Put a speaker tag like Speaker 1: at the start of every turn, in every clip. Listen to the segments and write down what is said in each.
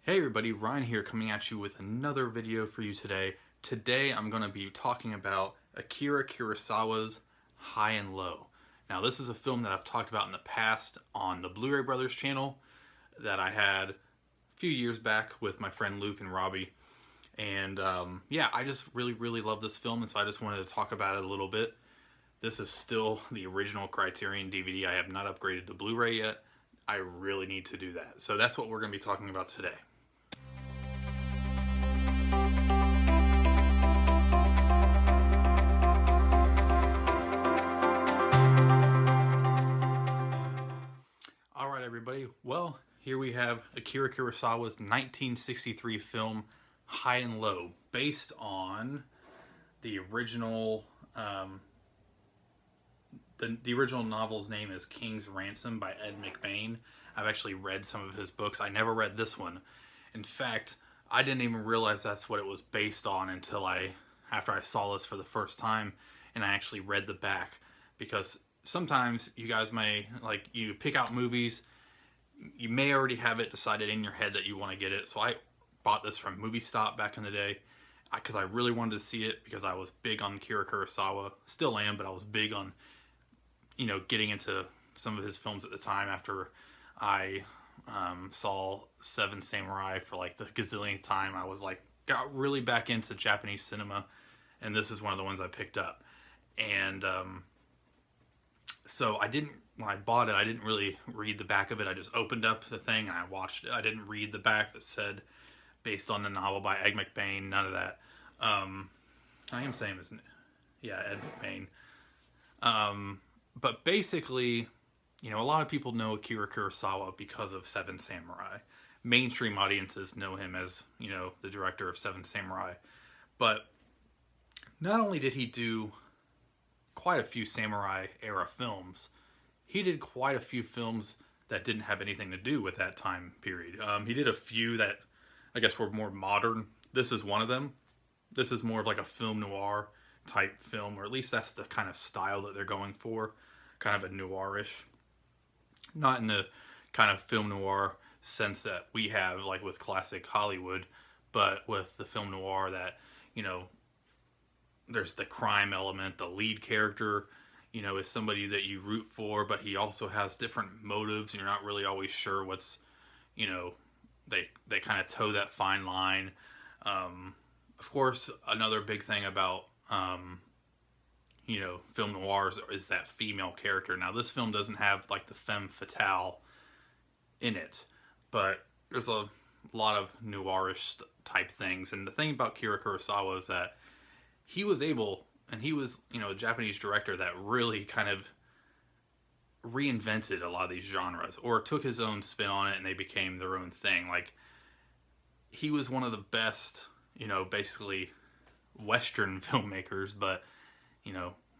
Speaker 1: Hey everybody, Ryan here coming at you with another video for you today. Today I'm going to be talking about Akira Kurosawa's High and Low. Now this is a film that I've talked about in the past on the Blu-ray Brothers channel that I had a few years back with my friend Luke and Robbie. And yeah, I just really love this film, and so I just wanted to talk about it a little bit. This is still the original Criterion DVD. I have not upgraded to Blu-ray yet. I really need to do that. So that's what we're going to be talking about today. Alright everybody, well, here we have Akira Kurosawa's 1963 film High and Low, based on the original, the original novel's name is King's Ransom by Ed McBain. I've actually read some of his books. I never read this one. In fact, I didn't even realize that's what it was based on until after I saw this for the first time and I actually read the back, because sometimes you guys may, like, you pick out movies, you may already have it decided in your head that you want to get it. So I bought this from Movie Stop back in the day because I really wanted to see it, because I was big on Akira Kurosawa, still am, but I was big on, getting into some of his films at the time after I saw Seven Samurai for like the gazillionth time. I was like, got really back into Japanese cinema, and this is one of the ones I picked up. And so when I bought it, I didn't really read the back of it. I just opened up the thing and I watched it. I didn't read the back that said based on the novel by Ed McBain, none of that. I am saying, isn't it? Yeah, Ed McBain. But basically, a lot of people know Akira Kurosawa because of Seven Samurai. Mainstream audiences know him as, the director of Seven Samurai. But not only did he do quite a few samurai era films, he did quite a few films that didn't have anything to do with that time period. He did a few that I guess were more modern. This is one of them. This is more of like a film noir type film, or at least that's the kind of style that they're going for, kind of a noirish. Not in the kind of film noir sense that we have like with classic Hollywood, but with the film noir that, there's the crime element. The lead character, is somebody that you root for, but he also has different motives, and you're not really always sure what's, they kind of toe that fine line. Of course, another big thing about, film noirs is that female character. Now, this film doesn't have like the femme fatale in it, but there's a lot of noirish type things. And the thing about Akira Kurosawa is that he was able, and he was, a Japanese director that really kind of reinvented a lot of these genres, or took his own spin on it and they became their own thing. Like, he was one of the best, basically Western filmmakers, but,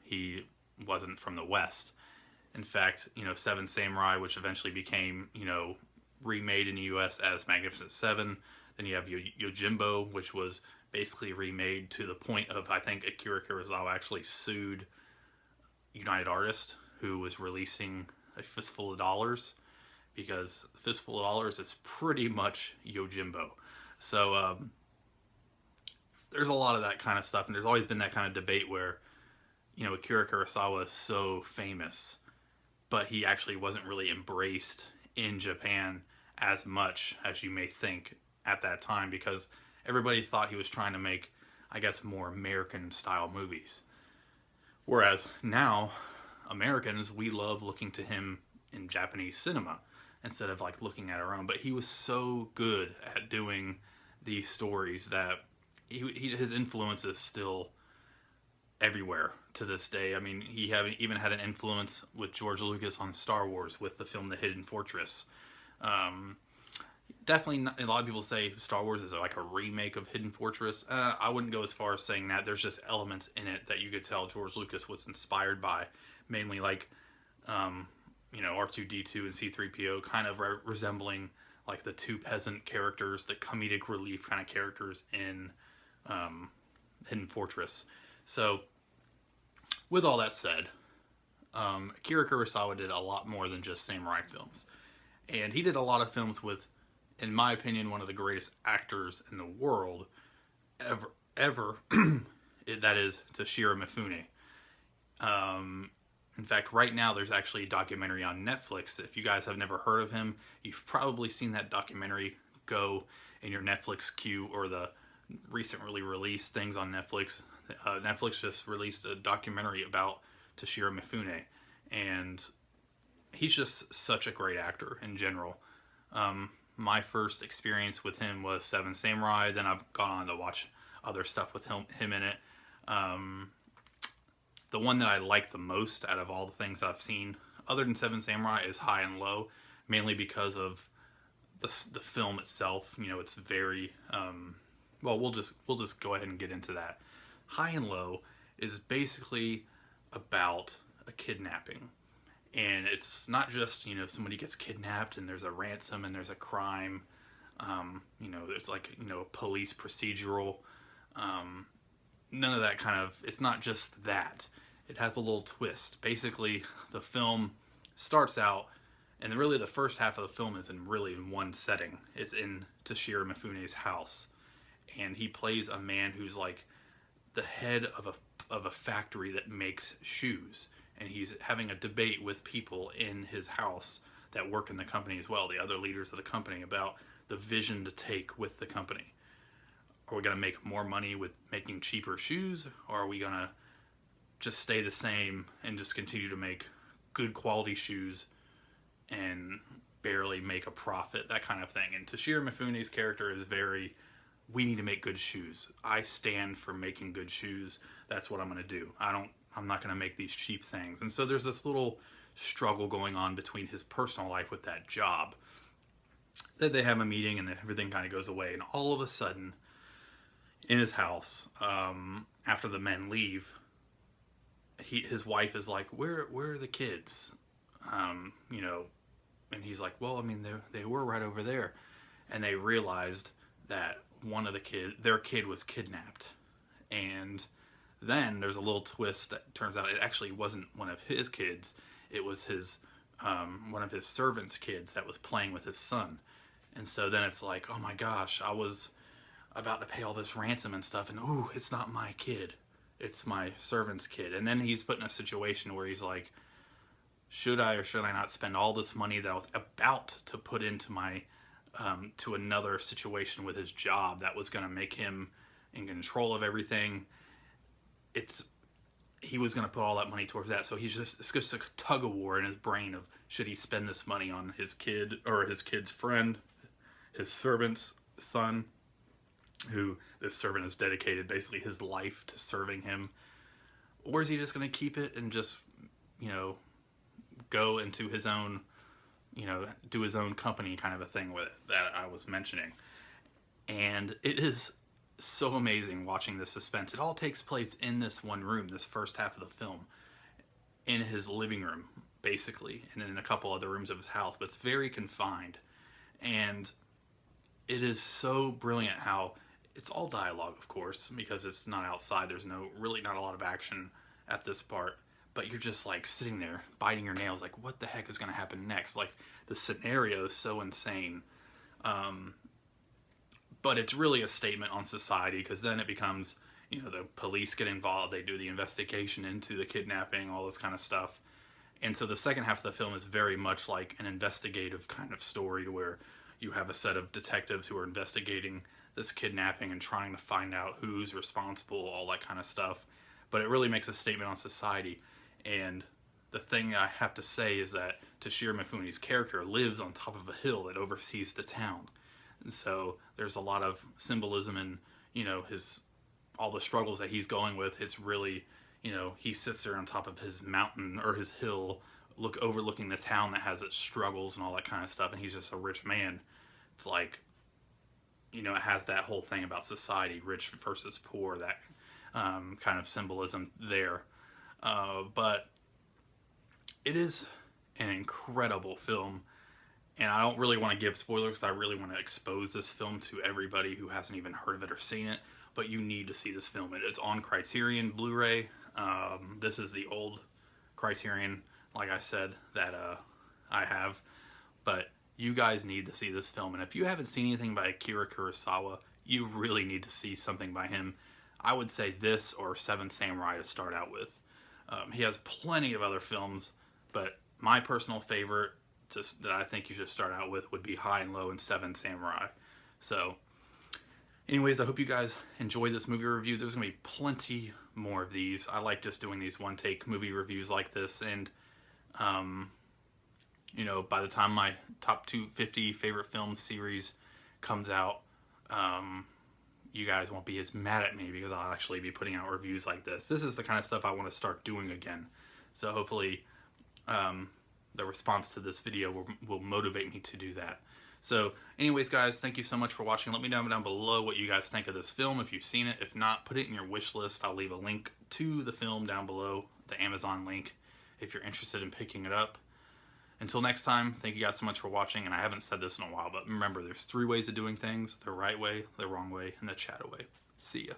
Speaker 1: he wasn't from the West. In fact, Seven Samurai, which eventually became, remade in the US as Magnificent Seven. Then you have Yojimbo, which was basically remade to the point of, I think, Akira Kurosawa actually sued United Artists, who was releasing A Fistful of Dollars, because Fistful of Dollars is pretty much Yojimbo. So there's a lot of that kind of stuff, and there's always been that kind of debate where, Akira Kurosawa is so famous, but he actually wasn't really embraced in Japan as much as you may think at that time, because everybody thought he was trying to make, I guess, more American style movies. Whereas now, Americans, we love looking to him in Japanese cinema instead of like looking at our own. But he was so good at doing these stories that his influence is still everywhere to this day. I mean, he even had an influence with George Lucas on Star Wars with the film The Hidden Fortress. Definitely not, a lot of people say Star Wars is like a remake of Hidden Fortress. I wouldn't go as far as saying that. There's just elements in it that you could tell George Lucas was inspired by, mainly like R2-D2 and C-3PO, kind of resembling like the two peasant characters, the comedic relief kind of characters in Hidden Fortress. So with all that said, Akira Kurosawa did a lot more than just samurai films, and he did a lot of films with in my opinion, one of the greatest actors in the world ever. That is Toshiro Mifune. Um, in fact, right now there's actually a documentary on Netflix. If you guys have never heard of him, you've probably seen that documentary go in your Netflix queue or the recently released things on Netflix. Netflix just released a documentary about Toshiro Mifune, and he's just such a great actor in general. My first experience with him was Seven Samurai. Then I've gone on to watch other stuff with him in it. Um, the one that I like the most out of all the things I've seen, other than Seven Samurai, is High and Low, mainly because of the film itself. You know, it's very well. We'll just go ahead and get into that. High and Low is basically about a kidnapping, and it's not just, you know, somebody gets kidnapped and there's a ransom and there's a crime. You know, there's like, you know, police procedural. Um, None of that kind of. It's not just that. It has a little twist. Basically, the film starts out, and really the first half of the film is in one setting. It's in Toshiro Mifune's house, and he plays a man who's like the head of a factory that makes shoes, and he's having a debate with people in his house that work in the company as well, the other leaders of the company, about the vision to take with the company. Are we going to make more money with making cheaper shoes, or are we going to just stay the same and just continue to make good quality shoes and barely make a profit, that kind of thing? And Toshiro Mifune's character is very, we need to make good shoes. I stand for making good shoes. That's what I'm going to do. I'm not going to make these cheap things. And so there's this little struggle going on between his personal life with that job. Then they have a meeting and everything kind of goes away. And all of a sudden, in his house, after the men leave, his wife is like, where are the kids? You know, and he's like, well, I mean, they were right over there. And they realized that their kid was kidnapped. And then there's a little twist that turns out it actually wasn't one of his kids. It was one of his servant's kids that was playing with his son. And so then it's like, oh my gosh, I was about to pay all this ransom and stuff, and ooh, it's not my kid. It's my servant's kid. And then he's put in a situation where he's like, should I or should I not spend all this money that I was about to put into my to another situation with his job that was going to make him in control of everything? He was going to put all that money towards that. So it's just a tug of war in his brain of, should he spend this money on his kid or his kid's friend, his servant's son, who this servant has dedicated basically his life to serving him, or is he just going to keep it and just, you know, go into his own, you know, do his own company kind of a thing with it that I was mentioning. And it is so amazing watching the suspense. It all takes place in this one room, this first half of the film, in his living room basically, and in a couple other rooms of his house, but it's very confined. And it is so brilliant how it's all dialogue, of course, because it's not outside. There's really not a lot of action at this part, but you're just like sitting there biting your nails, like, what the heck is going to happen next? Like, the scenario is so insane. But it's really a statement on society, because then it becomes, you know, the police get involved, they do the investigation into the kidnapping, all this kind of stuff. And so the second half of the film is very much like an investigative kind of story, to where you have a set of detectives who are investigating this kidnapping and trying to find out who's responsible, all that kind of stuff. But it really makes a statement on society. And the thing I have to say is that Toshiro Mifune's character lives on top of a hill that oversees the town. And so there's a lot of symbolism in, you know, all the struggles that he's going with. It's really, you know, he sits there on top of his mountain or his hill, overlooking the town that has its struggles and all that kind of stuff, and he's just a rich man. It's like, you know, it has that whole thing about society, rich versus poor, that kind of symbolism there. But it is an incredible film, and I don't really want to give spoilers. I really want to expose this film to everybody who hasn't even heard of it or seen it, but you need to see this film. It's on Criterion Blu-ray. This is the old Criterion, like I said, that I have, but You guys need to see this film, and if you haven't seen anything by Akira Kurosawa, you really need to see something by him. I would say this or Seven Samurai to start out with. He has plenty of other films, but my personal favorite that I think you should start out with would be High and Low and Seven Samurai. So, anyways, I hope you guys enjoyed this movie review. There's going to be plenty more of these. I like just doing these one-take movie reviews like this, and you know, by the time my top 250 favorite film series comes out, you guys won't be as mad at me because I'll actually be putting out reviews like this. This is the kind of stuff I want to start doing again. So hopefully the response to this video will motivate me to do that. So anyways, guys, thank you so much for watching. Let me know down below what you guys think of this film, if you've seen it. If not, put it in your wish list. I'll leave a link to the film down below, the Amazon link, if you're interested in picking it up. Until next time, thank you guys so much for watching, and I haven't said this in a while, but remember, there's 3 ways of doing things: the right way, the wrong way, and the shadow way. See ya.